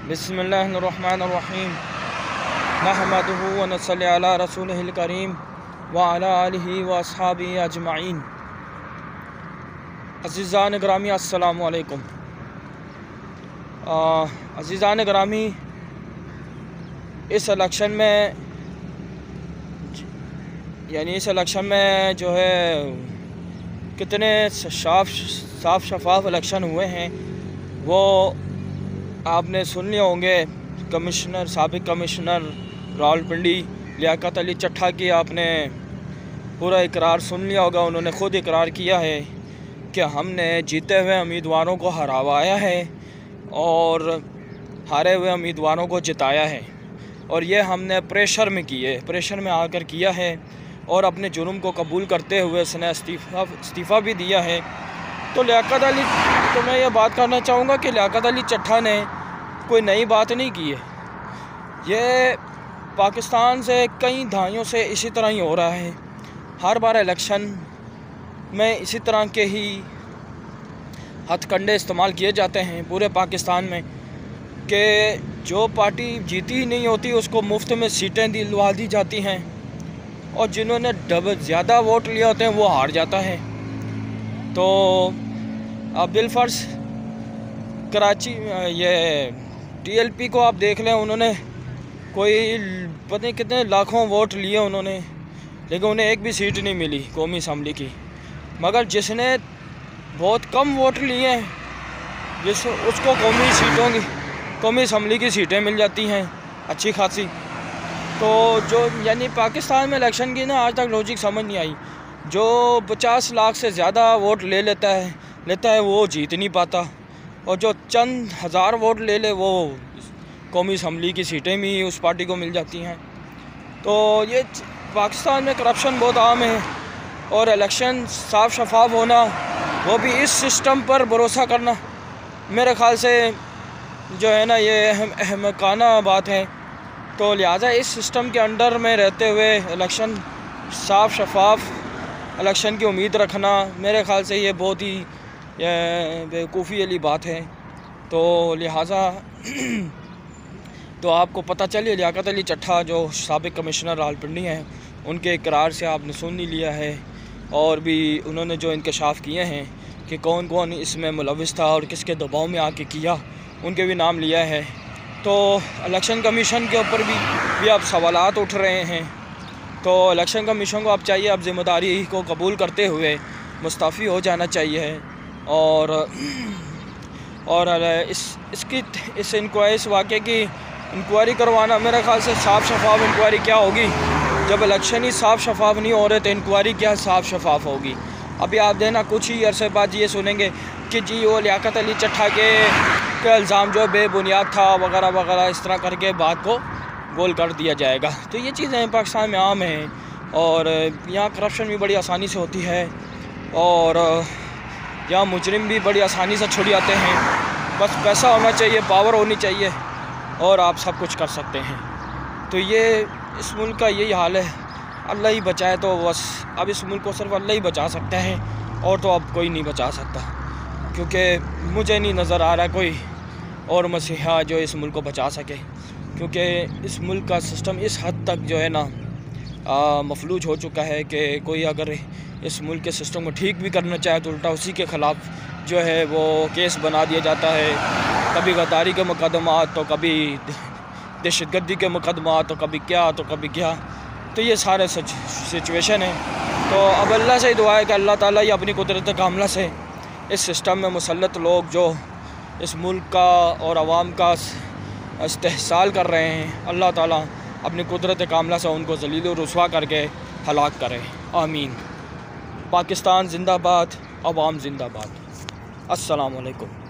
बिस्मिल्लाहिर्रहमानिर्रहीम नहमदुहु व नसल्ली अला रसूलिहिल करीम व अला आलिहि व अस्हाबिहि अजमाइन। अज़ीज़ान गिरामी अस्सलामु अलैकुम। अज़ीज़ान गिरामी, इस इलेक्शन में जो है कितने साफ शफाफ इलेक्शन हुए हैं वो आपने सुन लिए होंगे। साबिक़ कमिश्नर रावलपिंडी लियाकत अली चट्ठा की आपने पूरा इकरार सुन लिया होगा। उन्होंने ख़ुद इकरार किया है कि हमने जीते हुए उम्मीदवारों को हराया है और हारे हुए उम्मीदवारों को जिताया है, और ये हमने प्रेशर में आकर किया है और अपने जुर्म को कबूल करते हुए उसने इस्तीफ़ा भी दिया है। तो लियाकत अली, तो मैं ये बात करना चाहूँगा कि लियाकत अली चट्ठा ने कोई नई बात नहीं की है। ये पाकिस्तान से कई दहाइयों से इसी तरह ही हो रहा है। हर बार इलेक्शन में इसी तरह के ही हथकंडे इस्तेमाल किए जाते हैं पूरे पाकिस्तान में कि जो पार्टी जीती ही नहीं होती उसको मुफ्त में सीटें दिलवा दी जाती हैं, और जिन्होंने ज़्यादा वोट लिए होते हैं वो हार जाता है। तो अब बिलफर्ज कराची ये टीएलपी को आप देख लें, उन्होंने कोई पता नहीं कितने लाखों वोट लिए उन्होंने, लेकिन उन्हें एक भी सीट नहीं मिली कौमी असम्बली की। मगर जिसने बहुत कम वोट लिए हैं उसको कौमी असम्बली की सीटें मिल जाती हैं अच्छी खासी। तो जो यानी पाकिस्तान में इलेक्शन की ना आज तक लॉजिक समझ नहीं आई। जो 50 लाख से ज़्यादा वोट लेता है वो जीत नहीं पाता, और जो चंद हज़ार वोट ले वो कौमी असम्बली की सीटें भी उस पार्टी को मिल जाती हैं। तो ये पाकिस्तान में करप्शन बहुत आम है, और इलेक्शन साफ शफाफ होना वो भी इस सिस्टम पर भरोसा करना मेरे ख़्याल से जो है ना ये अहमकाना बात है। तो लिहाजा इस सिस्टम के अंडर में रहते हुए इलेक्शन साफ शफाफ इलेक्शन की उम्मीद रखना मेरे ख़्याल से ये बहुत ही बेवकूफ़ी वाली बात है। तो लिहाजा तो आपको पता चलिए लियाकत अली चट्ठा जो साबिक़ कमिश्नर रावलपिंडी हैं उनके इकरार से आपने सुन ही लिया है, और भी उन्होंने जो इंकशाफ किए हैं कि कौन कौन इसमें मुलविस था और किसके दबाव में आके किया, उनके भी नाम लिया है। तो इलेक्शन कमीशन के ऊपर भी अब सवालात उठ रहे हैं। तो इलेक्शन कमीशन को अब चाहिए अब ज़िम्मेदारी को कबूल करते हुए मुस्तफ़ी हो जाना चाहिए, और इस वाक़े की इंक्वायरी करवाना मेरे ख़्याल से साफ़ शफाफ इंक्वायरी क्या होगी। जब इलेक्शन ही साफ़ शफाफ नहीं हो रहे तो इंक्वायरी क्या साफ़ शफाफ होगी। अभी आप देना कुछ ही अरसे बाद ये सुनेंगे कि जी वो लियाकत अली चट्ठा के इल्ज़ाम जो बेबुनियाद था वगैरह वगैरह, इस तरह करके बात को गोल कर दिया जाएगा। तो ये चीज़ें पाकिस्तान में आम हैं, और यहाँ करप्शन भी बड़ी आसानी से होती है, और यहाँ मुजरिम भी बड़ी आसानी से छुड़ जाते हैं। बस पैसा होना चाहिए, पावर होनी चाहिए, और आप सब कुछ कर सकते हैं। तो ये इस मुल्क का यही हाल है। अल्लाह ही बचाए, तो बस अब इस मुल्क को सिर्फ अल्लाह ही बचा सकते हैं, और तो अब कोई नहीं बचा सकता, क्योंकि मुझे नहीं नज़र आ रहा कोई और मसीहा जो इस मुल्क को बचा सके। क्योंकि इस मुल्क का सिस्टम इस हद तक जो है ना मफलूज हो चुका है कि कोई अगर इस मुल्क के सिस्टम को ठीक भी करना चाहे तो उल्टा उसी के ख़िलाफ़ जो है वो केस बना दिया जाता है। कभी गद्दारी के मुकदमात, तो कभी दहशतगर्दी के मुकदमात, तो कभी क्या तो कभी क्या। तो ये सारे सिचुएशन है। तो अब अल्लाह से ही दुआ है कि अल्लाह ताला ही अपनी कुदरत कामला से इस सिस्टम में मुसल्लत लोग जो इस मुल्क का और आवाम का इस्तेहसाल कर रहे हैं, अल्लाह ताला अपनी कुदरत कामला से उनको ज़लील और रुसवा करके हलाक करे। आमीन। पाकिस्तान जिंदाबाद, अवाम जिंदाबाद। अस्सलामु अलैकुम।